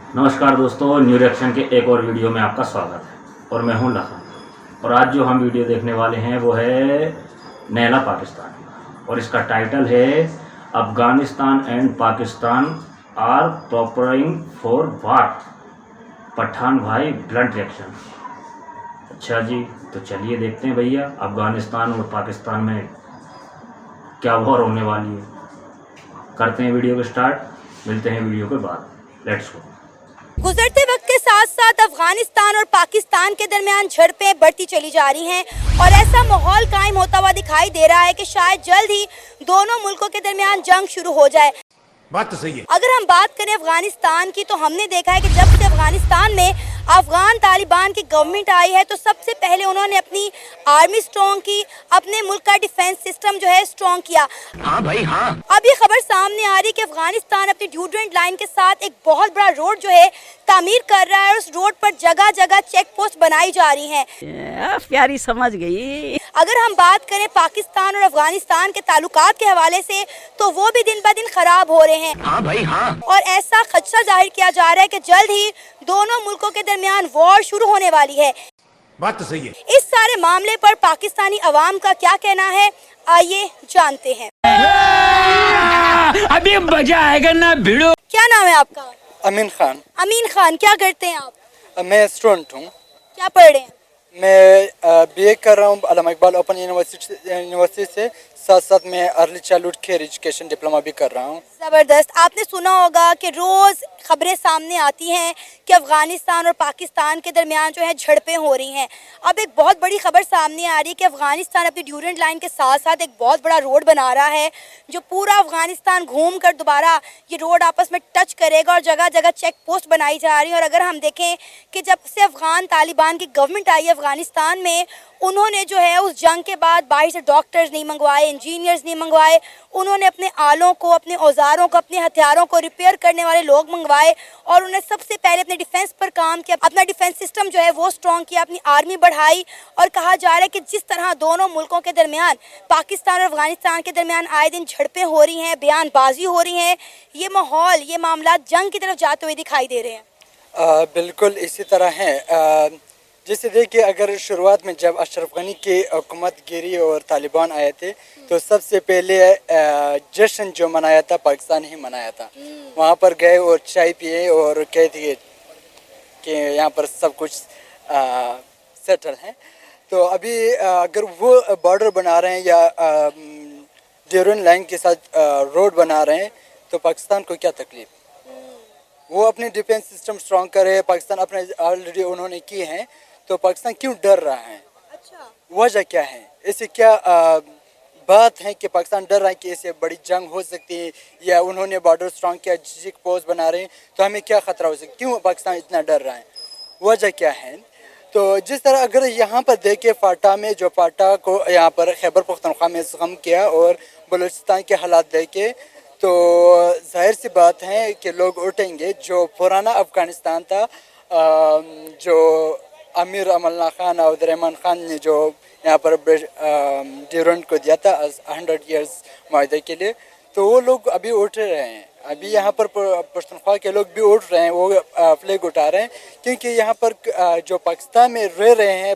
नमस्कार दोस्तों, new reaction के एक और वीडियो में आपका स्वागत है और मैं हूं लखन। और आज जो हम वीडियो देखने वाले हैं वो है नैला पाकिस्तान और इसका टाइटल है Afghanistan and Pakistan are preparing for war, Pathan भाई ब्लंट रिएक्शन। अच्छा जी, तो चलिए देखते हैं भैया अफगानिस्तान और पाकिस्तान में क्या वॉर होने वाली है। करते हैं वीडियो को स्टार्ट, मिलते हैं वीडियो के बाद। Let's go. गुजरते वक्त के साथ साथ अफगानिस्तान और पाकिस्तान के दरमियान झड़पें बढ़ती चली जा रही हैं और ऐसा माहौल कायम होता हुआ दिखाई दे रहा है कि शायद जल्द ही दोनों मुल्कों के दरमियान जंग शुरू हो जाए। बात तो सही है। अगर हम बात करें अफगानिस्तान की, तो हमने देखा है कि जब से अफगानिस्तान में अफगान तालिबान की गवर्नमेंट आई है तो सबसे पहले उन्होंने अपनी आर्मी स्ट्रॉन्ग की, अपने मुल्क का डिफेंस सिस्टम जो है स्ट्रॉन्ग किया। हाँ भाई हाँ। अब ये खबर सामने आ रही कि अफगानिस्तान अपनी ड्यूरेंट लाइन के साथ एक बहुत बड़ा रोड जो है तामीर कर रहा है और उस रोड पर जगह जगह चेक पोस्ट बनाई जा रही हैं। प्यारी समझ गई। अगर हम बात करें पाकिस्तान और अफगानिस्तान के ताल्लुकात के हवाले से, तो वो भी दिन ब दिन खराब हो रहे हैं। हाँ भाई हाँ। और ऐसा खदशा जाहिर किया जा रहा है कि जल्द ही दोनों मुल्कों के दरमियान वॉर शुरू होने वाली है। बात तो सही है। इस सारे मामले पर पाकिस्तानी अवाम का क्या कहना है, आइए जानते हैं। अभी मजा आएगा ना भिड़ो। क्या नाम है आपका? अमीन खान। अमीन खान, क्या करते हैं आप? मैं स्टूडेंट हूँ। क्या पढ़ रहे हैं? मैं बीए कर रहा हूँ अल्लामा इकबाल ओपन यूनिवर्सिटी से, साथ साथ मैं early childhood care education diploma भी कर रहा हूँ। ज़बरदस्त। आपने सुना होगा कि रोज़ खबरें सामने आती हैं कि अफ़गानिस्तान और पाकिस्तान के दरमियान जो है झड़पें हो रही हैं। अब एक बहुत बड़ी खबर सामने आ रही है कि अफ़गानिस्तान अपनी ड्यूरेंट लाइन के साथ साथ एक बहुत बड़ा रोड बना रहा है जो पूरा अफ़गानिस्तान घूम कर दोबारा ये रोड आपस में टच करेगा और जगह जगह चेक पोस्ट बनाई जा रही है। और अगर हम देखें कि जब से अफ़गान तालिबान की गवर्नमेंट आई है अफ़गानिस्तान में, उन्होंने जो है उस जंग के बाद बाहर से डॉक्टर्स नहीं मंगवाए, इंजीनियर्स नहीं मंगवाए, उन्होंने अपने आलों को, अपने औजारों को, अपने हथियारों को रिपेयर करने वाले लोग मंगवाए और उन्हें सबसे पहले अपने डिफेंस पर काम किया, अपना डिफेंस सिस्टम जो है वो स्ट्रॉन्ग किया, अपनी आर्मी बढ़ाई। और कहा जा रहा है कि जिस तरह दोनों मुल्कों के दरमियान, पाकिस्तान और अफगानिस्तान के दरमियान आए दिन झड़पें हो रही हैं, बयानबाजी हो रही हैं, ये माहौल, ये मामला जंग की तरफ जाते हुए दिखाई दे रहे हैं। बिल्कुल इसी तरह है। जैसे देखिए, अगर शुरुआत में जब अशरफ गनी की हुकूमत गिरी और तालिबान आए थे तो सबसे पहले जश्न जो मनाया था पाकिस्तान ही मनाया था। वहाँ पर गए और चाय पिए और कह दिए कि यहाँ पर सब कुछ सेटल है। तो अभी अगर वो बॉर्डर बना रहे हैं या ड्यूरेंट लाइन के साथ रोड बना रहे हैं तो पाकिस्तान को क्या तकलीफ? वो अपने डिफेंस सिस्टम स्ट्रॉन्ग करे, पाकिस्तान अपने ऑलरेडी उन्होंने किए हैं, तो पाकिस्तान क्यों डर रहा है? अच्छा, वजह क्या है? ऐसे क्या बात है कि पाकिस्तान डर रहा है कि ऐसे बड़ी जंग हो सकती है या उन्होंने बॉर्डर स्ट्रॉन्ग किया, चेक पोस्ट बना रहे हैं तो हमें क्या ख़तरा हो सकता है? क्यों पाकिस्तान इतना डर रहा है? वजह क्या है? तो जिस तरह अगर यहाँ पर देखे फाटा में, जो फाटा को यहाँ पर खैबर पख्तूनख्वा में ज़ख़म किया और बलूचिस्तान के हालात देखे तो जाहिर सी बात है कि लोग उठेंगे। जो पुराना अफ़गानिस्तान था, जो अमीर अमल्ला खान और रहमान खान ने जो यहाँ पर ड्यूरेंट को दिया था 100 ईयर्स माहदे के लिए, तो वो लोग अभी उठ रहे हैं। अभी यहाँ पर पश्तूनख्वा के लोग भी उठ रहे हैं, वो फ्लैग उठा रहे हैं, क्योंकि यहाँ पर जो पाकिस्तान में रह रहे हैं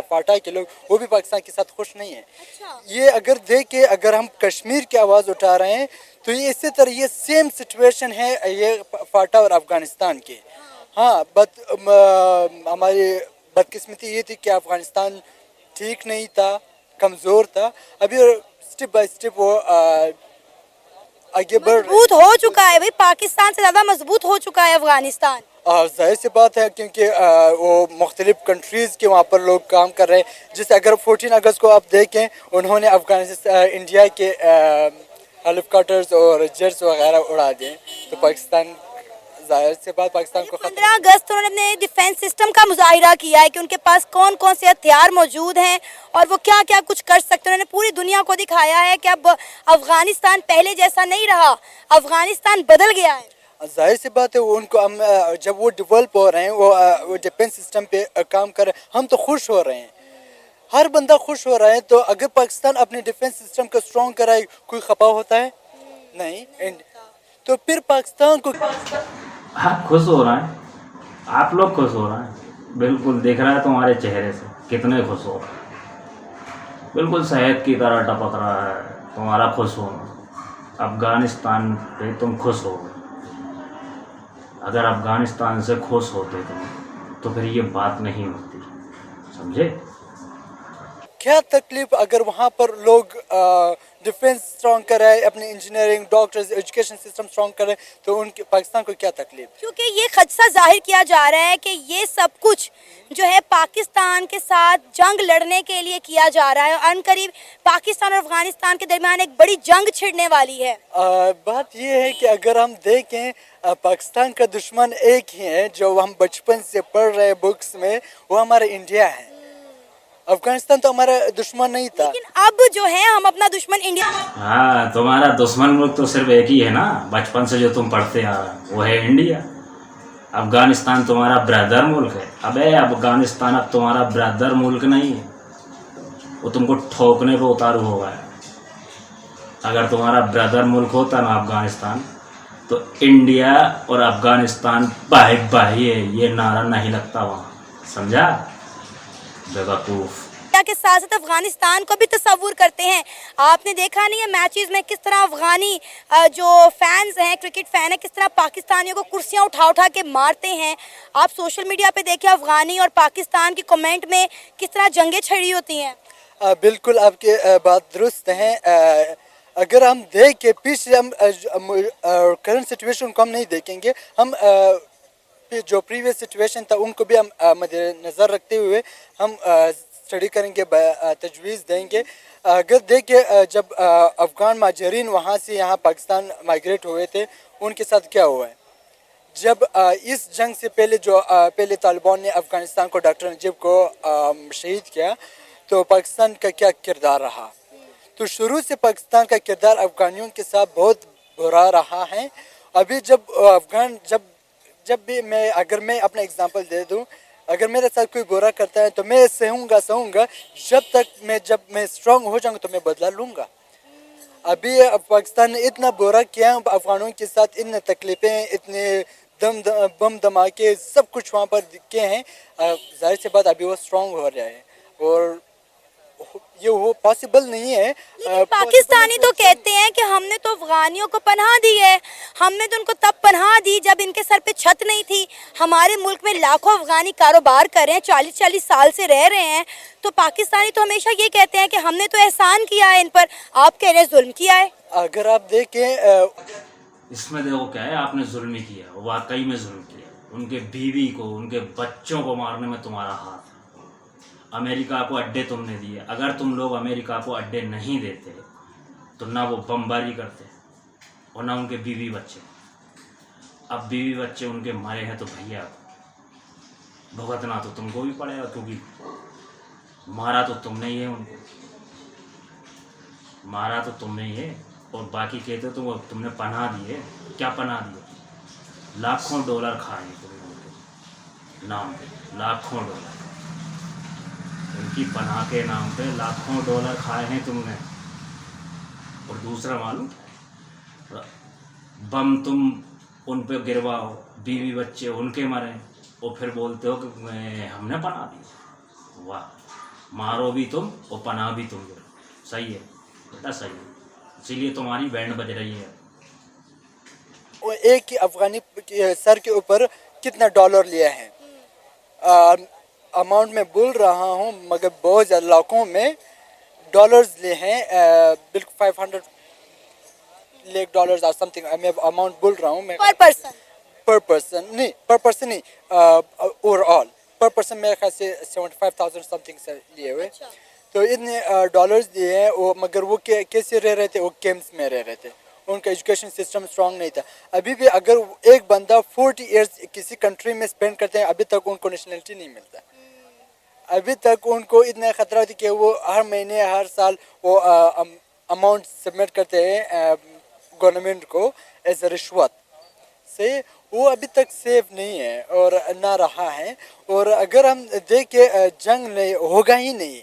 फाटा के लोग, वो भी पाकिस्तान के साथ खुश नहीं है। अच्छा। ये अगर देखे, अगर हम कश्मीर की आवाज़ उठा रहे हैं तो ये इसी तरह ये सेम सिचुएशन है ये फाटा और अफ़गानिस्तान की। हाँ, हमारी बदकिस्मती ये थी कि अफ़गानिस्तान ठीक नहीं था, कमज़ोर था। अभी स्टेप बाय स्टेप वो आगे बढ़ मजबूत हो चुका है भाई, पाकिस्तान से ज़्यादा मजबूत हो चुका है अफगानिस्तान। जाहिर सी बात है, क्योंकि वो मुख्तलिफ कंट्रीज़ के वहाँ पर लोग काम कर रहे हैं। जैसे अगर 14 अगस्त को आप देखें, उन्होंने अफ़गानिस्तान इंडिया के हेलीकॉप्टर्स और जेट्स वगैरह उड़ा दिए, तो पाकिस्तान, जाहिर सी बात, पाकिस्तान को 15 अगस्त उन्होंने अपने डिफेंस सिस्टम का मुजाहिरा किया है कि उनके पास कौन कौन से हथियार मौजूद हैं और वो क्या क्या कुछ कर सकते हैं। उन्होंने पूरी दुनिया को दिखाया है कि अब अफगानिस्तान पहले जैसा नहीं रहा, अफगानिस्तान बदल गया है। जाहिर सी बात है, उनको हम जब वो डेवलप हो रहे हैं, वो डिफेंस सिस्टम पे काम कर रहे हैं, हम तो खुश हो रहे हैं, हर बंदा खुश हो रहा है। तो अगर पाकिस्तान अपने डिफेंस सिस्टम को स्ट्रॉन्ग कराए, कोई खपा होता है? नहीं। तो फिर पाकिस्तान को आप खुश हो रहे हैं, आप लोग खुश हो रहे हैं, बिल्कुल दिख रहा है तुम्हारे चेहरे से कितने खुश हो रहे हैं, बिल्कुल शहद की तरह टपक रहा है तुम्हारा खुश होना। अफ़गानिस्तान पे तुम खुश हो गए, अगर अफ़गानिस्तान से खुश होते तुम तो फिर ये बात नहीं होती, समझे? क्या तकलीफ अगर वहाँ पर लोग डिफेंस स्ट्रॉन्ग कर रहे हैं, अपनी engineering, doctors, education system strong कर रहे हैं, तो उनके पाकिस्तान को क्या तकलीफ? क्योंकि ये खदशा जाहिर किया जा रहा है कि ये सब कुछ जो है पाकिस्तान के साथ जंग लड़ने के लिए किया जा रहा है और अनकरीब पाकिस्तान और अफगानिस्तान के दरमियान एक बड़ी जंग छिड़ने वाली है। बात ये है कि अगर हम देखें पाकिस्तान का दुश्मन एक ही है जो हम बचपन से पढ़ रहे हैं बुक्स में, वो हमारा इंडिया है। अफगानिस्तान तो हमारा दुश्मन नहीं था, लेकिन अब जो है हम अपना दुश्मन इंडिया। हाँ, तुम्हारा दुश्मन मुल्क तो सिर्फ एक ही है ना, बचपन से जो तुम पढ़ते आ रहे हो वो है इंडिया। अफगानिस्तान तुम्हारा ब्रदर मुल्क है। अबे अफगानिस्तान अब तुम्हारा ब्रदर मुल्क नहीं है, वो तुमको ठोकने पे उतारू होगा। अगर तुम्हारा ब्रदर मुल्क होता ना अफगानिस्तान, तो इंडिया और अफगानिस्तान भाई भाई है, ये नारा नहीं लगता वहाँ, समझा बेवकूफ़। के साथ साथ अफगानिस्तान को भी तस्वुर करते हैं। आपने देखा नहीं है मैचेस में किस तरह अफगानी जो फैंस हैं, क्रिकेट फैन है, किस तरह पाकिस्तानियों को कुर्सियां उठा उठा के मारते हैं। आप सोशल मीडिया पे देखिए अफगानी और पाकिस्तान की कमेंट में किस तरह जंगें छड़ी होती हैं। बिल्कुल आपकी बात दुरुस्त है। अगर हम देखें पीछे, हम करंट सिचुएशन को हम नहीं देखेंगे, हम जो प्रीवियस सिचुएशन था उनको भी हम मद्देनज़र रखते हुए हम स्टडी करेंगे, तजवीज़ देंगे। अगर देखें जब अफ़गान माजरीन वहाँ से यहाँ पाकिस्तान माइग्रेट हुए थे, उनके साथ क्या हुआ है। जब इस जंग से पहले जो पहले तालिबान ने अफ़गानिस्तान को, डॉक्टर नजीब को शहीद किया, तो पाकिस्तान का क्या किरदार रहा। तो शुरू से पाकिस्तान का किरदार अफ़गानियों के साथ बहुत बुरा रहा है। अभी जब अफ़गान जब भी अगर मैं अपना एग्जांपल दे दूं, अगर मेरे साथ कोई बुरा करता है तो मैं सहूँगा जब मैं स्ट्रांग हो जाऊँगा तो मैं बदला लूँगा। अभी पाकिस्तान ने इतना बुरा किया अफ़गानों के साथ, इतने तकलीफ़ें, इतने बम धमाके सब कुछ वहाँ पर किए हैं। जाहिर सी बात अभी वो स्ट्रांग हो रहा है और ये वो पॉसिबल नहीं है। पाकिस्तानी तो कहते हैं कि हमने तो अफगानियों को पनाह दी है, हमने तो उनको तब पनाह दी जब इनके सर पे छत नहीं थी। हमारे मुल्क में लाखों अफगानी कारोबार कर रहे हैं, 40-40 साल से रह रहे हैं। तो पाकिस्तानी तो हमेशा ये कहते हैं कि हमने तो एहसान किया है इन पर, आप कह रहे हैं जुल्म किया है। अगर आप देखें इसमें देखो क्या है, आपने जुल्म किया, वाकई में जुल्म किया। उनके बीवी को, उनके बच्चों को मारने में तुम्हारा हाथ है। अमेरिका को अड्डे तुमने दिए। अगर तुम लोग अमेरिका को अड्डे नहीं देते तो ना वो बमबारी करते और ना उनके बीवी बच्चे। अब बीवी बच्चे उनके मरे हैं तो भैया भुगतना तो तुमको भी पड़ेगा, क्योंकि मारा तो तुमने ही है, उनको मारा तो तुमने ही है। और बाकी कहते तो तुमने पनाह दिए। क्या पनाह दिए? लाखों डॉलर खाए तुमने उनके नाम पे, लाखों डॉलर उनकी पनाह के नाम पे लाखों डॉलर खाए हैं तुमने। और दूसरा मालूम, बम तुम उन पे गिरवाओ, बीवी बच्चे उनके मरे, और फिर बोलते हो कि हमने पनाह दी। वाह, मारो भी तुम और पनाह भी तुम गिरो। सही है बेटा, सही है, इसीलिए तुम्हारी बैंड बज रही है। और एक ही अफगानी सर के ऊपर कितना डॉलर लिया है, अमाउंट में बोल रहा हूँ मगर बहुत ज़्यादा लाखों में डॉलर्स लिए हैं। बिल्कुल 500 लाख डॉलर्स और समथिंग मैं अमाउंट बोल रहा हूँ मैं। पर पर्सन नहीं, ओवरऑल पर पर्सन मेरे ख्याल से 75,000 समथिंग से लिए हुए। अच्छा। तो इतने डॉलर्स दिए हैं वो, मगर वो कैसे रह रहे थे, वो कैंप्स में रह रहे थे, उनका एजुकेशन सिस्टम स्ट्रांग नहीं था। अभी भी अगर एक बंदा 40 इयर्स किसी कंट्री में स्पेंड करते हैं, अभी तक उनको नेशनलिटी नहीं मिलता। अभी तक उनको इतना ख़तरा होता है कि वो हर महीने हर साल वो अमाउंट सबमिट करते हैं गवर्नमेंट को एज अ रिश्वत से। वो अभी तक सेफ नहीं है और ना रहा है। और अगर हम देखें जंग नहीं होगा ही नहीं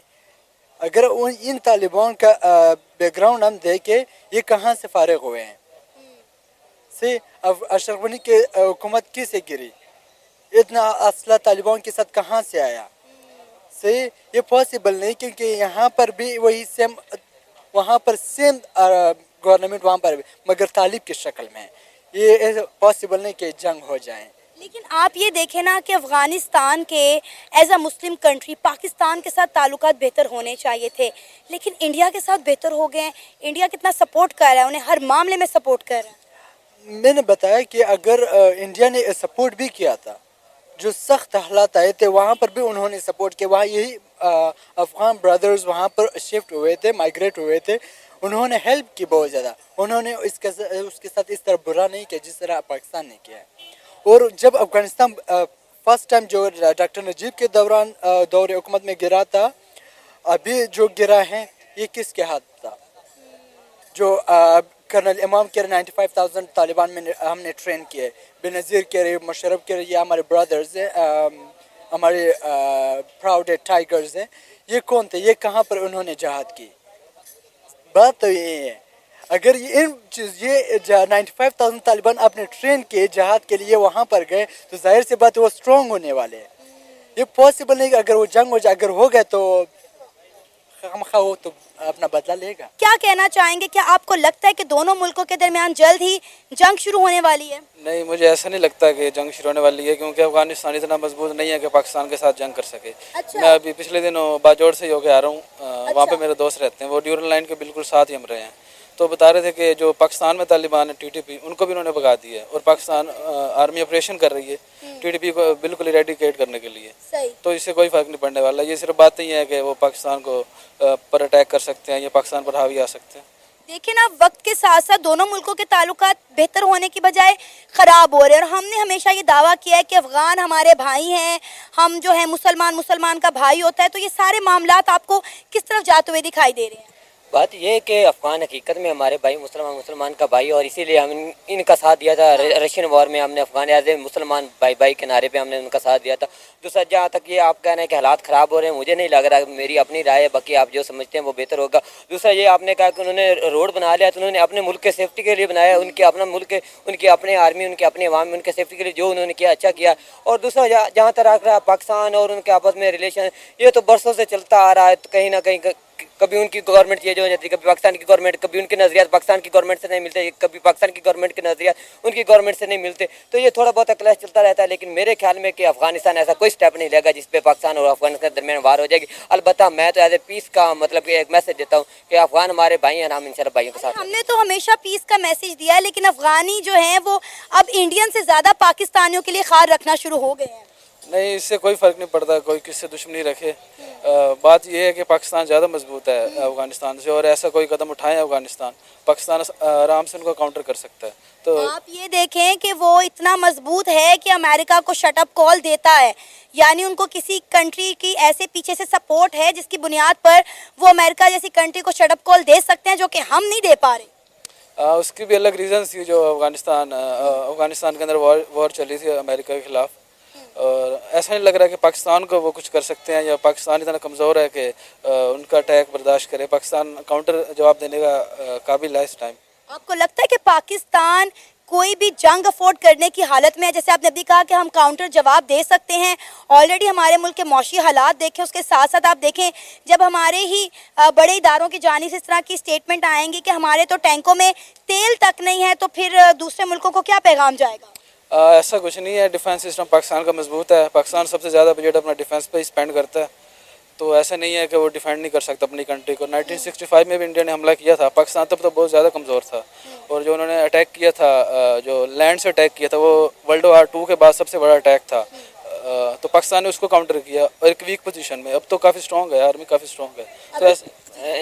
अगर इन तालिबान का बैकग्राउंड हम देखें, ये कहाँ से फारिग हुए हैं। से अब अशरफ गनी की हुकूमत कैसे गिरी, इतना असला तालिबान के साथ कहाँ से आया, से ये पॉसिबल नहीं, क्योंकि यहाँ पर भी वही सेम, वहाँ पर सेम गवर्नमेंट वहाँ पर भी, मगर तालिब की शक्ल में। ये पॉसिबल नहीं कि जंग हो जाए। लेकिन आप ये देखें ना कि अफ़गानिस्तान के as a Muslim country Pakistan के साथ ताल्लुकात बेहतर होने चाहिए थे, लेकिन इंडिया के साथ बेहतर हो गए हैं। इंडिया कितना सपोर्ट कर रहा है, उन्हें हर मामले में सपोर्ट कर रहा है। मैंने बताया कि अगर इंडिया ने सपोर्ट भी किया था, जो सख्त हालात आए थे वहाँ पर भी उन्होंने सपोर्ट किया। वहाँ यही अफ़गान ब्रदर्स वहाँ पर शिफ्ट हुए थे, माइग्रेट हुए थे, उन्होंने हेल्प की बहुत ज़्यादा। उन्होंने उसके साथ इस तरह बुरा नहीं किया जिस तरह पाकिस्तान ने किया है। और जब अफ़गानिस्तान फर्स्ट टाइम जो डॉक्टर नजीब के दौरान दौर हुकूमत में गिरा था, अभी जो गिरा है ये किसके हाथ था? जो कर्नल इमाम के 95,000 तालिबान में हमने ट्रेन किए, बेनज़ीर के, मुशर्रफ के, ये हमारे ब्रदर्स हैं, हमारे प्राउड टाइगर्स हैं। ये कौन थे? ये कहाँ पर उन्होंने जहाद की? बात तो ये है, अगर ये 95,000 तालिबान आपने ट्रेन किए जहाद के लिए वहाँ पर गए, तो जाहिर सी बात है वो स्ट्रॉन्ग होने वाले हैं। ये पॉसिबल नहीं कि अगर वो जंग हो जाए, अगर हो गए तो हम खाओ तो अपना बदला लेगा। क्या कहना चाहेंगे, क्या आपको लगता है कि दोनों मुल्कों के दरमियान जल्द ही जंग शुरू होने वाली है? नहीं, मुझे ऐसा नहीं लगता कि जंग शुरू होने वाली है, क्योंकि अफगानिस्तान इतना मजबूत नहीं है कि पाकिस्तान के साथ जंग कर सके। अच्छा। मैं अभी पिछले दिनों बाजोड़ से होके आ रहा हूँ, वहाँ पे मेरे दोस्त रहते हैं, वो ड्यूरल लाइन के बिल्कुल साथ ही हम रहे हैं। तो बता रहे थे कि जो पाकिस्तान में तालिबान है TTP, उनको भी उन्होंने भगा दिया है और पाकिस्तान आर्मी ऑपरेशन कर रही है TTP को बिल्कुल इरेडिकेट करने के लिए। सही। तो इससे कोई फ़र्क नहीं पड़ने वाला। ये सिर्फ बात ही है कि वो पाकिस्तान को पर अटैक कर सकते हैं या पाकिस्तान पर हावी आ सकते हैं। देखिए ना, वक्त के साथ साथ दोनों मुल्कों के ताल्लुकात बेहतर होने की बजाय ख़राब हो रहे हैं। और हमने हमेशा ये दावा किया है कि अफ़गान हमारे भाई हैं, हम जो है मुसलमान का भाई होता है। तो ये सारे मामलात आपको किस तरफ जाते हुए दिखाई दे रहे हैं? बात ये है कि अफ़गान हकीकत में हमारे भाई, मुसलमान का भाई, और इसीलिए हम इनका साथ दिया था रशियन वॉर में। हमने अफ़गान एज ए मुसलमान भाई के नारे पे हमने उनका साथ दिया था। दूसरा, जहाँ तक ये आप कह रहे हैं कि हालात ख़राब हो रहे हैं, मुझे नहीं लग रहा, मेरी अपनी राय है, बाकी आप जो समझते हैं वो बेहतर होगा। दूसरा, ये आपने कहा कि उन्होंने रोड बना लिया, तो उन्होंने अपने मुल्क के सेफ्टी के लिए बनाया, उनके अपना मुल्क, उनकी अपने आर्मी, उनके अपने अवाम, उनके सेफ्टी के लिए जो उन्होंने किया अच्छा किया। और दूसरा, जहाँ तक रहा पाकिस्तान और उनके आपस में रिलेशन, ये तो बरसों से चलता आ रहा है। तो कहीं ना कहीं कभी उनकी गवर्नमेंट चेंज हो जाती है, कभी पाकिस्तान की गवर्नमेंट, कभी उनके नज़रियात पाकिस्तान की गवर्नमेंट से नहीं मिलते, कभी पाकिस्तान की गवर्नमेंट के नज़रियात उनकी गवर्नमेंट से नहीं मिलते। तो ये थोड़ा बहुत क्लैश चलता रहता है। लेकिन मेरे ख्याल में कि अफगानिस्तान ऐसा कोई स्टेप नहीं लेगा जिस पे पाकिस्तान और अफगानिस्तान के दरमियान वार हो जाएगी। अलबत्ता मैं तो एज ए पीस का मतलब कि एक मैसेज देता हूँ कि अफगान हमारे भाई हैं, हम इंशाल्लाह भाइयों के साथ। हमने तो हमेशा पीस का मैसेज दिया है, लेकिन अफगानी जो हैं वो अब इंडियन से ज़्यादा पाकिस्तानियों के लिए खार रखना शुरू हो गए हैं। नहीं, इससे कोई फ़र्क नहीं पड़ता, कोई किससे दुश्मनी रखे। बात यह है कि पाकिस्तान ज़्यादा मजबूत है अफ़गानिस्तान से, और ऐसा कोई कदम उठाए अफ़गानिस्तान, पाकिस्तान आराम से उनको काउंटर कर सकता है। तो आप ये देखें कि वो इतना मजबूत है कि अमेरिका को शट अप कॉल देता है, यानी उनको किसी कंट्री की ऐसे पीछे से सपोर्ट है जिसकी बुनियाद पर वो अमेरिका जैसी कंट्री को शट अप कॉल दे सकते हैं, जो कि हम नहीं दे पा रहे। उसकी भी अलग रीज़न थी। जो अफ़गानिस्तान के अंदर वॉर चली थी अमेरिका के ख़िलाफ़, और ऐसा नहीं लग रहा कि पाकिस्तान को वो कुछ कर सकते हैं, या पाकिस्तान इतना कमज़ोर है कि उनका अटैक बर्दाश्त करे। पाकिस्तान काउंटर जवाब देने का काबिल है इस टाइम। आपको लगता है कि पाकिस्तान कोई भी जंग अफोर्ड करने की हालत में है? जैसे आपने अभी कहा कि हम काउंटर जवाब दे सकते हैं, ऑलरेडी हमारे मुल्क के मौशी हालात देखें, उसके साथ साथ आप देखें जब हमारे ही बड़े इदारों की जानिब से इस तरह की स्टेटमेंट आएंगी कि हमारे तो टैंकों में तेल तक नहीं है, तो फिर दूसरे मुल्कों को क्या पैगाम जाएगा? ऐसा कुछ नहीं है। डिफेंस सिस्टम पाकिस्तान का मजबूत है। पाकिस्तान सबसे ज़्यादा बजट अपना डिफेंस पे स्पेंड करता है, तो ऐसा नहीं है कि वो डिफेंड नहीं कर सकता अपनी कंट्री को। 1965 में भी इंडिया ने हमला किया था, पाकिस्तान तब तो बहुत ज़्यादा कमज़ोर था, और जो उन्होंने अटैक किया था, जो लैंड से अटैक किया था, वो वर्ल्ड वॉर 2 के बाद सबसे बड़ा अटैक था। तो पाकिस्तान ने उसको काउंटर किया, और एक वीक पोजीशन में। अब तो काफ़ी स्ट्रॉन्ग है, आर्मी काफ़ी स्ट्रॉन्ग है। तो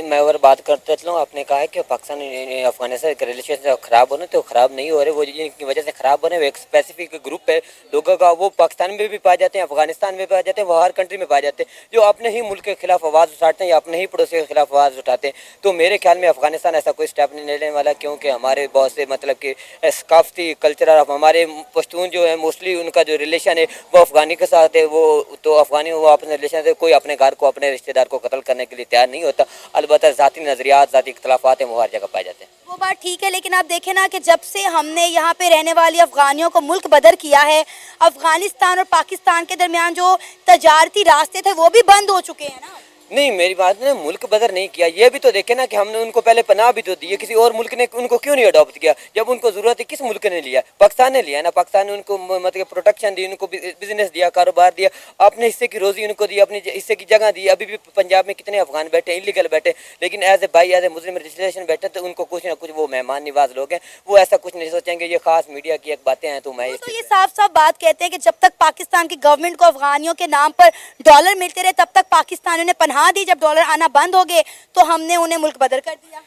मैं और बात करते चलूँ, आपने कहा है कि पाकिस्तान अफगानिस्तान के रिलेशन ख़राब होने, तो ख़राब नहीं हो रहे, वो जिनकी वजह से ख़राब होने, वो एक स्पेसिफिक ग्रुप है लोगों का, वो पाकिस्तान में भी पाए जाते हैं, अफगानिस्तान में पाए जाते हैं, वो हर कंट्री में पाए जाते हैं, जो अपने ही मुल्क के खिलाफ आवाज़ उठाते हैं या अपने ही पड़ोसी के खिलाफ आवाज़ उठाते हैं। तो मेरे ख्याल में अफगानिस्तान ऐसा कोई स्टेप नहीं लेने वाला, क्योंकि हमारे बहुत से मतलब कि सकाफती कल्चर, हमारे पश्तून जो है मोस्टली उनका जो रिलेशन है वो अफगानी के साथ है। वो तो अफगानी वो अपने रिलेशन से कोई अपने घर को, अपने रिश्तेदार को कत्ल करने के लिए तैयार नहीं होता। अलबत्ता ज़ाती नज़रियात, ज़ाती इख्तलाफात हैं, वो हर जगह पाए जाते हैं। वो बात ठीक है, लेकिन आप देखें ना कि जब से हमने यहाँ पे रहने वाली अफगानियों को मुल्क बदर किया है, अफगानिस्तान और पाकिस्तान के दरमियान जो तजारती रास्ते थे वो भी बंद हो चुके हैं ना। नहीं, मेरी बात ने मुल्क बदर नहीं किया। ये भी तो देखे ना कि हमने उनको पहले पनाह भी तो दी है, किसी और मुल्क ने उनको क्यों नहीं अडॉप्ट किया? जब उनको ज़रूरत है किस मुल्क ने लिया? पाकिस्तान ने लिया ना। पाकिस्तान ने उनको मतलब प्रोटेक्शन दी, उनको बिजनेस दिया, कारोबार दिया, अपने हिस्से की रोज़ी उनको दी, अपने हिस्से की जगह दी। अभी भी पंजाब में कितने अफगान बैठे, इलीगल बैठे, लेकिन एज ए भाई, एज ए मुस्लिम रजिस्ट्रेशन बैठे, तो उनको कुछ ना कुछ, वो मेहमान निवाज लोग हैं, वो ऐसा कुछ नहीं सोचेंगे। ये खास मीडिया की एक बातें हैं, तो मैं तो ये साफ साफ बात कहते हैं कि जब तक पाकिस्तान की गवर्नमेंट को अफगानियों के नाम पर डॉलर मिलते रहे, तब तक पाकिस्तानियों ने पनाह दी। जब डॉलर आना बंद हो गए तो हमने उन्हें मुल्क बदर कर दिया।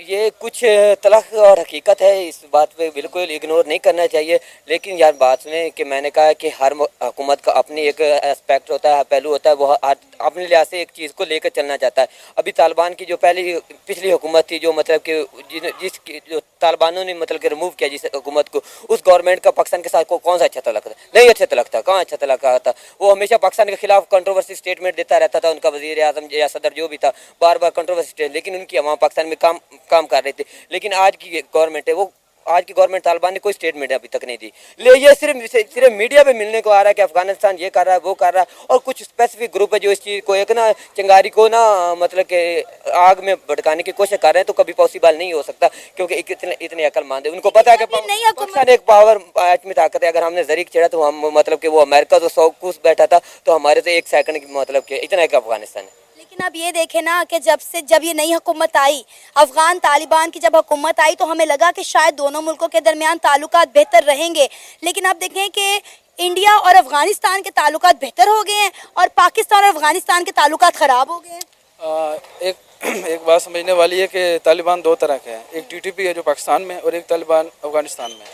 ये कुछ तलख और हकीकत है, इस बात पे बिल्कुल इग्नोर नहीं करना चाहिए। लेकिन यार बात सुने कि मैंने कहा कि हर हुकूमत का अपनी एक एस्पेक्ट होता है, पहलू होता है, वो अपने लिहाज से एक चीज़ को लेकर चलना चाहता है। अभी तालिबान की जो पिछली हुकूमत थी, जो मतलब कि जो तालिबानों ने मतलब कि रिमूव किया जिस हुकूमत को, उस गवर्नमेंट का पाकिस्तान के साथ कौन सा अच्छा तलक था? नहीं अच्छा तलक था। कहाँ अच्छा तलक था? वो हमेशा पाकिस्तान के खिलाफ कंट्रोवर्सी स्टेटमेंट देता रहता था। उनका वज़ीर आज़म या सदर जो भी था, बार बार कंट्रोवर्सी, लेकिन उनकी वहाँ पाकिस्तान में काम कर रहे थे। लेकिन आज की गवर्नमेंट है, वो आज की गवर्नमेंट तालिबान ने कोई स्टेटमेंट अभी तक नहीं दी। ले ये सिर्फ मीडिया पे मिलने को आ रहा है कि अफगानिस्तान ये कर रहा है, वो कर रहा है, और कुछ स्पेसिफिक ग्रुप है जो इस चीज़ को एक ना चिंगारी को ना मतलब कि आग में भड़काने की कोशिश कर रहे हैं। तो कभी पॉसिबल नहीं हो सकता, क्योंकि इतने अक्लमंद है। उनको पता है कि पाकिस्तान एक पावर एटमी ताकत है। अगर हमने जरीक छेड़ा तो हम मतलब कि वो अमेरिका तो 100 कूस बैठा था, तो हमारे तो 1 सेकंड की मतलब कि इतना एक अफगानिस्तान है। लेकिन अब ये देखें ना कि जब ये नई हुकूमत आई, अफगान तालिबान की जब हुकूमत आई, तो हमें लगा कि शायद दोनों मुल्कों के दरमियान ताल्लुकात बेहतर रहेंगे। लेकिन अब देखें कि इंडिया और अफगानिस्तान के ताल्लुकात बेहतर हो गए हैं और पाकिस्तान और अफगानिस्तान के ताल्लुकात ख़राब हो गए हैं। एक बात समझने वाली है कि तालिबान 2 तरह के हैं। एक टीटीपी है जो पाकिस्तान में, और एक तालिबान अफगानिस्तान में।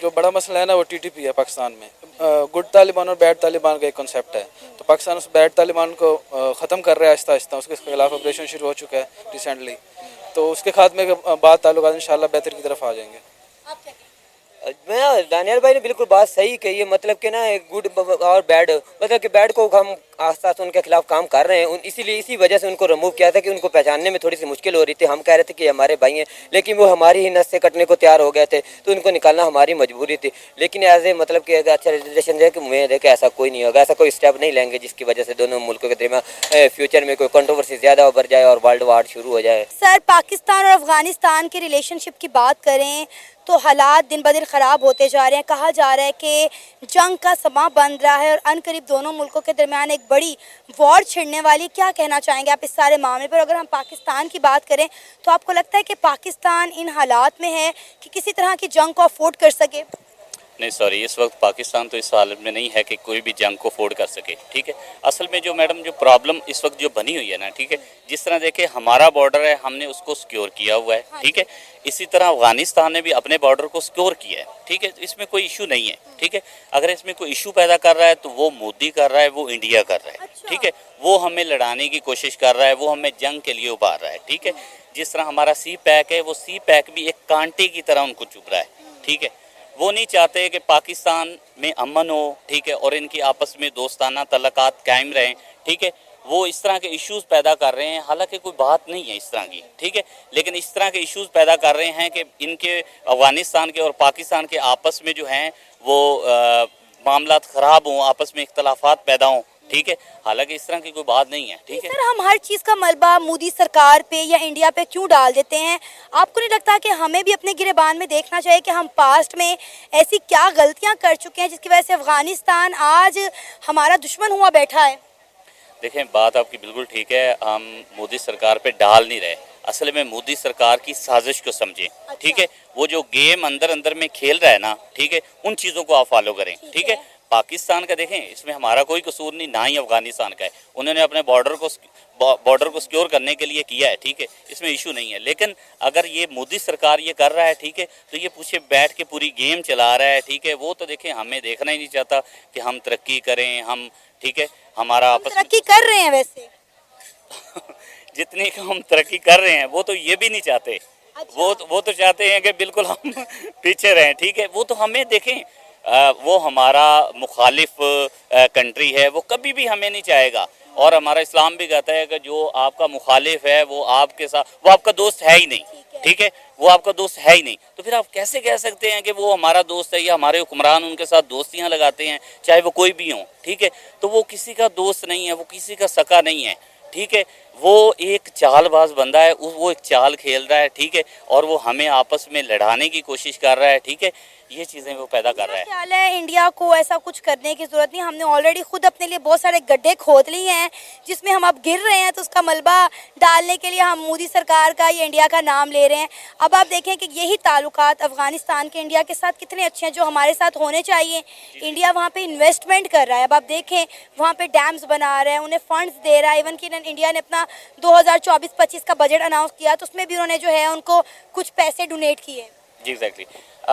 जो बड़ा मसला है ना, वो टीटीपी है पाकिस्तान में। गुड तालिबान और बैड तालिबान का एक कॉन्सेप्ट है। तो पाकिस्तान उस बैड तालिबान को ख़त्म कर रहा है आहिस्ता आहिस्ता। उसके खिलाफ ऑपरेशन शुरू हो चुका है रिसेंटली। तो उसके खात्मे के बाद ताल्लुकात इंशाल्लाह बेहतर की तरफ आ जाएंगे। मैं दानियाल भाई ने बिल्कुल बात सही कही है। मतलब कि ना गुड और बैड, मतलब कि बैड को हम आस्ते आस्ते उनके खिलाफ काम कर रहे हैं। इसीलिए इसी वजह से उनको रिमूव किया था कि उनको पहचानने में थोड़ी सी मुश्किल हो रही थी। हम कह रहे थे कि हमारे भाई हैं, लेकिन वो हमारी ही नस से कटने को तैयार हो गए थे, तो उनको निकालना हमारी मजबूरी थी। लेकिन एज ए मतलब कि अच्छा रिलेशन है कि उम्मीद है कि ऐसा कोई नहीं होगा, ऐसा कोई स्टेप नहीं लेंगे जिसकी वजह से दोनों मुल्कों के दरमियान फ्यूचर में कोई कंट्रोवर्सी ज़्यादा बढ़ जाए और वर्ल्ड वार शुरू हो जाए। सर, पाकिस्तान और अफगानिस्तान की रिलेशनशिप की बात करें तो हालात दिन ब दिन ख़राब होते जा रहे हैं। कहा जा रहा है कि जंग का समा बन रहा है और अनकरीब दोनों मुल्कों के दरमियान एक बड़ी वॉर छिड़ने वाली। क्या कहना चाहेंगे आप इस सारे मामले पर? अगर हम पाकिस्तान की बात करें तो आपको लगता है कि पाकिस्तान इन हालात में है कि किसी तरह की जंग को अफोर्ड कर सके? नहीं सॉरी, इस वक्त पाकिस्तान तो इस हालत में नहीं है कि कोई भी जंग को अफोर्ड कर सके। ठीक है, असल में जो मैडम जो प्रॉब्लम इस वक्त जो बनी हुई है ना, ठीक है, जिस तरह देखे हमारा बॉर्डर है, हमने उसको सिक्योर किया हुआ है। ठीक है, इसी तरह अफगानिस्तान ने भी अपने बॉर्डर को सिक्योर किया है। ठीक है, इसमें कोई इशू नहीं है। ठीक है, अगर इसमें कोई इशू पैदा कर रहा है तो वो मोदी कर रहा है, वो इंडिया कर रहा है। ठीक है, वो हमें लड़ाने की कोशिश कर रहा है, वो हमें जंग के लिए उभार रहा है। ठीक है, जिस तरह हमारा सी पैक है, वो सी पैक भी एक कांटे की तरह उनको चुभ रहा है। ठीक है, वो नहीं चाहते कि पाकिस्तान में अमन हो। ठीक है, और इनकी आपस में दोस्ताना तल्लुकात कायम रहें। ठीक है, वो इस तरह के इश्यूज़ पैदा कर रहे हैं, हालांकि कोई बात नहीं है इस तरह की। ठीक है, लेकिन इस तरह के इश्यूज़ पैदा कर रहे हैं कि इनके अफगानिस्तान के और पाकिस्तान के आपस में जो हैं वो मामलात ख़राब हों, आपस में इख्तलाफात पैदा हों। ठीक है, हालांकि इस तरह की कोई बात नहीं है। ठीक है सर, हम हर चीज़ का मलबा मोदी सरकार पे या इंडिया पे क्यों डाल देते हैं? आपको नहीं लगता कि हमें भी अपने गिरेबान में देखना चाहिए कि हम पास्ट में ऐसी क्या गलतियां कर चुके हैं जिसकी वजह से अफगानिस्तान आज हमारा दुश्मन हुआ बैठा है? देखें, बात आपकी बिल्कुल ठीक है, हम मोदी सरकार पे डाल नहीं रहे, असल में मोदी सरकार की साजिश को समझें। ठीक है, वो जो गेम अंदर अंदर में खेल रहा है ना, ठीक है, उन चीज़ों को आप फॉलो करें। ठीक है, पाकिस्तान का देखें, इसमें हमारा कोई कसूर नहीं, ना ही अफगानिस्तान का है। उन्होंने अपने बॉर्डर को सिक्योर करने के लिए किया है। ठीक है, इसमें इशू नहीं है। लेकिन अगर ये मोदी सरकार ये कर रहा है, ठीक है, तो ये पूछे बैठ के पूरी गेम चला रहा है। ठीक है, वो तो देखें हमें देखना ही नहीं चाहता कि हम तरक्की करें, हम ठीक है हमारा आपस में तरक्की कर रहे हैं वैसे जितनी हम तरक्की कर रहे हैं वो तो ये भी नहीं चाहते। वो तो चाहते हैं कि बिल्कुल हम पीछे रहें। ठीक है, वो तो हमें देखें, वो हमारा मुखालिफ कंट्री है, वो कभी भी हमें नहीं चाहेगा। اور ہمارا اسلام بھی کہتا ہے کہ جو آپ کا مخالف ہے وہ آپ کے ساتھ، وہ آپ کا دوست ہے ہی نہیں، ٹھیک ہے، وہ آپ کا دوست ہے ہی نہیں، تو پھر آپ کیسے کہہ سکتے ہیں کہ وہ ہمارا دوست ہے، یا ہمارے حکمران ان کے ساتھ دوستیاں لگاتے ہیں چاہے وہ کوئی بھی ہوں، ٹھیک ہے، تو وہ کسی کا دوست نہیں ہے، وہ کسی کا سکا نہیں ہے، ٹھیک ہے، وہ ایک چال باز بندہ ہے، وہ ایک چال کھیل رہا ہے، ٹھیک ہے، اور وہ ہمیں آپس میں لڑانے کی کوشش کر رہا ہے، ٹھیک ہے، یہ چیزیں وہ پیدا کر رہا ہے۔ خیال ہے انڈیا کو ایسا کچھ کرنے کی ضرورت نہیں، ہم نے آلریڈی خود اپنے لیے بہت سارے گڈھے کھود لیے ہیں جس میں ہم اب گر رہے ہیں، تو اس کا ملبہ ڈالنے کے لیے ہم مودی سرکار کا یا انڈیا کا نام لے رہے ہیں۔ اب آپ دیکھیں کہ یہی تعلقات افغانستان کے انڈیا کے ساتھ کتنے اچھے ہیں جو ہمارے ساتھ ہونے چاہیے۔ انڈیا وہاں پہ انویسٹمنٹ کر رہا ہے، اب آپ دیکھیں وہاں پہ ڈیمز بنا رہا ہے، انہیں فنڈز دے رہا ہے، ایون کہ انڈیا نے اپنا 2024-25 کا بجٹ اناؤنس کیا تو اس میں بھی انہوں نے جو ہے ان کو کچھ پیسے ڈونیٹ کیے۔ جی ایگزیکٹلی،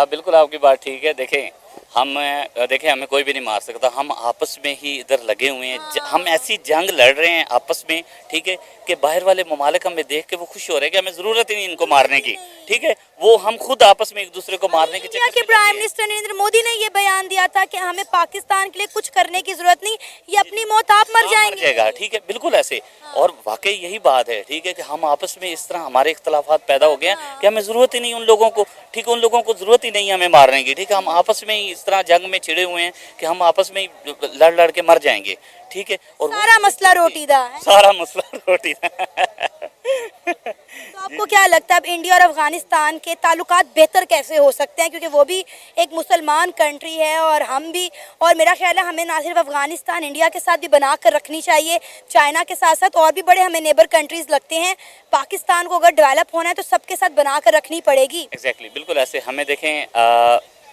بالکل آپ کی بات ٹھیک ہے۔ دیکھیں ہمیں کوئی بھی نہیں مار سکتا، ہم آپس میں ہی ادھر لگے ہوئے ہیں، ہم ایسی جنگ لڑ رہے ہیں آپس میں، ٹھیک ہے، کہ باہر والے ممالک ہمیں دیکھ کے وہ خوش ہو رہے ہیں کہ ہمیں ضرورت ہی نہیں ان کو مارنے کی، ٹھیک ہے، وہ ہم خود آپس میں ایک دوسرے کو مارنے کے انڈیا کے پرائم منسٹر نریندر مودی نے یہ بیان دیا تھا کہ ہمیں پاکستان کے لیے کچھ کرنے کی ضرورت نہیں، یہ اپنی موت آپ مر جائیں گے، ٹھیک ہے، بالکل ایسے، اور واقعی یہی بات ہے، ٹھیک ہے، کہ ہم آپس میں اس طرح ہمارے اختلافات پیدا ہو گئے ہیں کہ ہمیں ضرورت ہی نہیں ان لوگوں کو، ٹھیک ہے، ان لوگوں کو ضرورت ہی نہیں ہے ہمیں مارنے کی، ٹھیک ہے، ہم آپس میں ہی اس طرح جنگ میں چھڑے ہوئے ہیں کہ ہم آپس میں ہی لڑ کے مر جائیں گے، ٹھیک ہے، اور سارا مسئلہ روٹی دا ہے۔ سارا مسئلہ روٹی تو آپ کو کیا لگتا ہے اب انڈیا اور افغانستان کے تعلقات بہتر کیسے ہو سکتے ہیں، کیونکہ وہ بھی ایک مسلمان کنٹری ہے اور ہم بھی، اور میرا خیال ہے ہمیں نہ صرف افغانستان انڈیا کے ساتھ بھی بنا کر رکھنی چاہیے، چائنا کے ساتھ ساتھ اور بھی بڑے ہمیں نیبر کنٹریز لگتے ہیں، پاکستان کو اگر ڈیولپ ہونا ہے تو سب کے ساتھ بنا کر رکھنی پڑے گی۔ ایگزیکٹلی، بالکل ایسے، ہمیں دیکھیں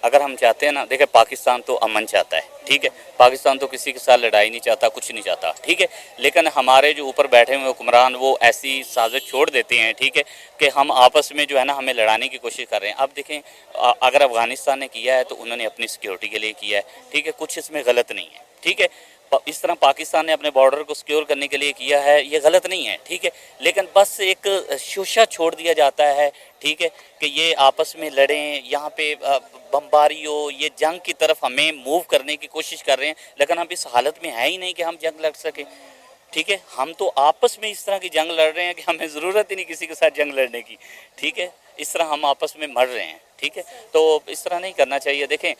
اگر ہم چاہتے ہیں نا، دیکھیں پاکستان تو امن چاہتا ہے، ٹھیک ہے، پاکستان تو کسی کے ساتھ لڑائی نہیں چاہتا، کچھ نہیں چاہتا، ٹھیک ہے، لیکن ہمارے جو اوپر بیٹھے ہوئے حکمران وہ ایسی سازش چھوڑ دیتے ہیں، ٹھیک ہے، کہ ہم آپس میں جو ہے نا ہمیں لڑانے کی کوشش کر رہے ہیں۔ اب دیکھیں اگر افغانستان نے کیا ہے تو انہوں نے اپنی سیکیورٹی کے لیے کیا ہے، ٹھیک ہے، کچھ اس میں غلط نہیں ہے، ٹھیک ہے، اس طرح پاکستان نے اپنے بارڈر کو سیکیور کرنے کے لیے کیا ہے، یہ غلط نہیں ہے، ٹھیک ہے، لیکن بس ایک شوشہ چھوڑ دیا جاتا ہے، ٹھیک ہے، کہ یہ آپس میں لڑیں، یہاں پہ بمباری ہو، یہ جنگ کی طرف ہمیں موو کرنے کی کوشش کر رہے ہیں، لیکن ہم اس حالت میں ہے ہی نہیں کہ ہم جنگ لڑ سکیں، ٹھیک ہے، ہم تو آپس میں اس طرح کی جنگ لڑ رہے ہیں کہ ہمیں ضرورت ہی نہیں کسی کے ساتھ جنگ لڑنے کی، ٹھیک ہے، اس طرح ہم آپس میں مر رہے ہیں، ٹھیک ہے، تو اس طرح نہیں کرنا چاہیے۔ دیکھیں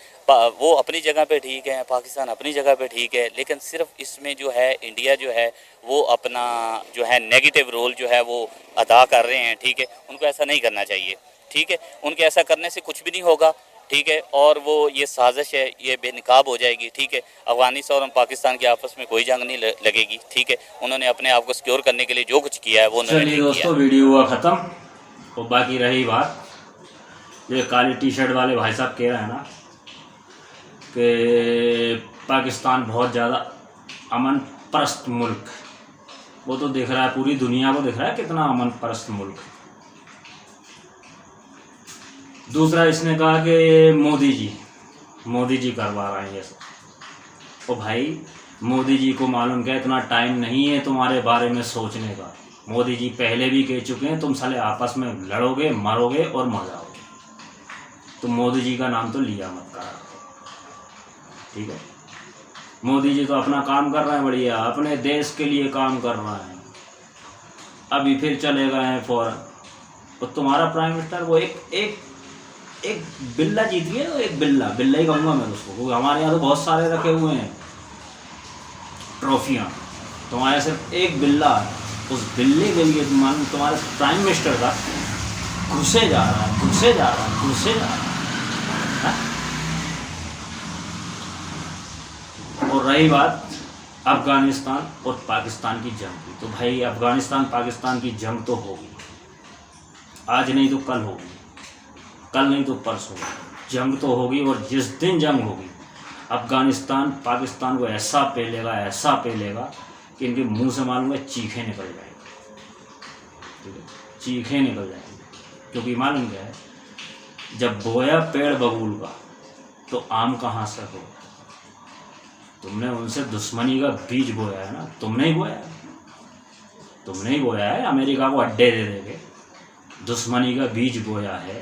وہ اپنی جگہ پہ ٹھیک ہے، پاکستان اپنی جگہ پہ ٹھیک ہے، لیکن صرف اس میں جو ہے انڈیا جو ہے وہ اپنا جو ہے نیگیٹو رول جو ہے وہ ادا کر رہے ہیں، ٹھیک ہے، ان کو ایسا نہیں کرنا چاہیے، ٹھیک ہے، ان کے ایسا کرنے سے کچھ بھی نہیں ہوگا، ٹھیک ہے، اور وہ یہ سازش ہے یہ بے نقاب ہو جائے گی، ٹھیک ہے، افغانستان اور پاکستان کے آپس میں کوئی جنگ نہیں لگے گی، ٹھیک ہے، انہوں نے اپنے آپ کو سیکیور کرنے کے لیے جو کچھ کیا ہے وہ انہوں نے چلیے نہیں کیا۔ دوستوں، ویڈیو ہوا ختم، اور باقی رہی بات یہ کالی ٹی شرٹ والے بھائی صاحب کہہ رہے ہیں نا کہ پاکستان بہت زیادہ امن پرست ملک، وہ تو دیکھ رہا ہے، پوری دنیا کو دیکھ رہا ہے کتنا امن پرست ملک۔ دوسرا اس نے کہا کہ مودی جی کروا رہے ہیں یہ سب، او بھائی مودی جی کو معلوم کیا اتنا ٹائم نہیں ہے تمہارے بارے میں سوچنے کا، مودی جی پہلے بھی کہہ چکے ہیں تم سالے آپس میں لڑو گے، مرو گے اور مر جاؤ گے، تم مودی جی کا نام تو لیا مت کرا، ٹھیک ہے، مودی جی تو اپنا کام کر رہے ہیں بڑھیا، اپنے دیش کے لیے کام کر رہے ہیں، ابھی پھر چلے گئے ہیں فوراً، اور تمہارا پرائم منسٹر وہ ایک بلہ جیت گیا، ایک بلہ ہی کہوں گا میں اس کو، کیونکہ ہمارے یہاں تو بہت سارے رکھے ہوئے ہیں ٹرافیاں، تمہارے صرف ایک بلہ ہے، اس بلے کے لیے تمہارے پرائم منسٹر کا گھسے جا رہا ہے۔ اور رہی بات افغانستان اور پاکستان کی جنگ کی، تو بھائی افغانستان پاکستان کی جنگ تو ہوگی، آج نہیں تو کل ہوگی، کل نہیں تو پرسوں جنگ تو ہوگی، اور جس دن جنگ ہوگی افغانستان پاکستان کو ایسا پیلے گا کہ ان کے منہ سے معلوم ہے چیخیں نکل جائیں گی، ٹھیک ہے، چیخیں نکل جائیں گی، کیونکہ معلوم کیا ہے، جب بویا پیڑ ببول کا تو آم کہاں سے ہو، تم نے ان سے دشمنی کا بیج بویا ہے نا، تم نے ہی بویا ہے، امریکہ کو اڈے دے کے دشمنی کا بیج بویا ہے،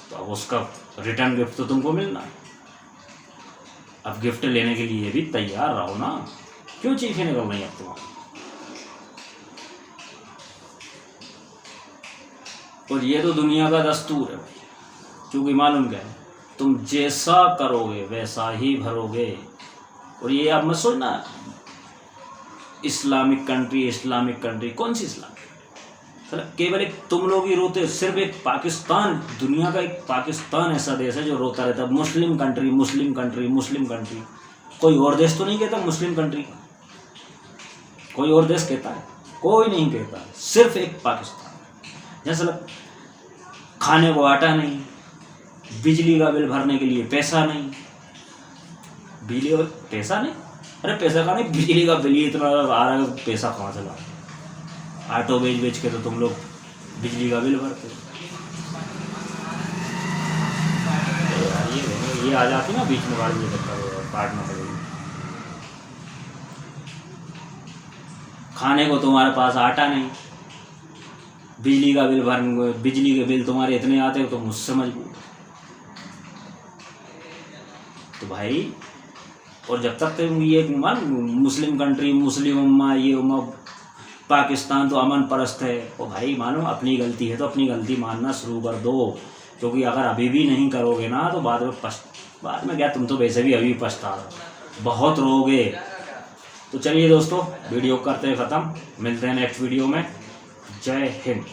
تو اب اس کا ریٹرن گفٹ تو تم کو ملنا ہے، اب گفٹ لینے کے لیے بھی تیار رہو نا، کیوں چیخیں نکل رہی ہیں اب تمہاری؟ और ये तो दुनिया का दस्तूर है भाई, क्योंकि मालूम क्या है, तुम जैसा करोगे वैसा ही भरोगे। और ये आप मत सोचना इस्लामिक कंट्री, कौन सी इस्लामिक, केवल एक तुम लोग ही रोते, सिर्फ एक पाकिस्तान, दुनिया का एक पाकिस्तान ऐसा देश है जो रोता रहता है मुस्लिम कंट्री। कोई और देश तो नहीं कहता मुस्लिम कंट्री, कोई और देश कहता है? कोई नहीं कहता, सिर्फ एक पाकिस्तान। जैसे खाने को आटा नहीं, बिजली का बिल भरने के लिए पैसा नहीं, बिजली और पैसा नहीं, अरे पैसा का नहीं, बिजली का बिल ही इतना आ रहा है, पैसा कहाँ से ला? ऑटो बेच के तो तुम लोग बिजली का बिल भरते हो। ये आ जाती ना बीच में गाड़ी, ये काटना पड़ेगी। खाने को तुम्हारे पास आटा नहीं, बिजली का बिल बिजली के बिल तुम्हारे इतने आते हो तो मुझसे मजबूर। तो भाई, और जब तक तुम ये मुस्लिम कंट्री, मुस्लिम उम्मा, ये उम्मा, पाकिस्तान तो अमन परस्त है, और भाई मानो अपनी गलती है तो अपनी गलती मानना शुरू कर दो, क्योंकि अगर अभी भी नहीं करोगे ना तो बाद में क्या, तुम तो वैसे भी अभी पछता रहो, बहुत रोगे। तो चलिए दोस्तों, वीडियो करते हैं ख़त्म, मिलते हैं नेक्स्ट वीडियो में। जय हिंद।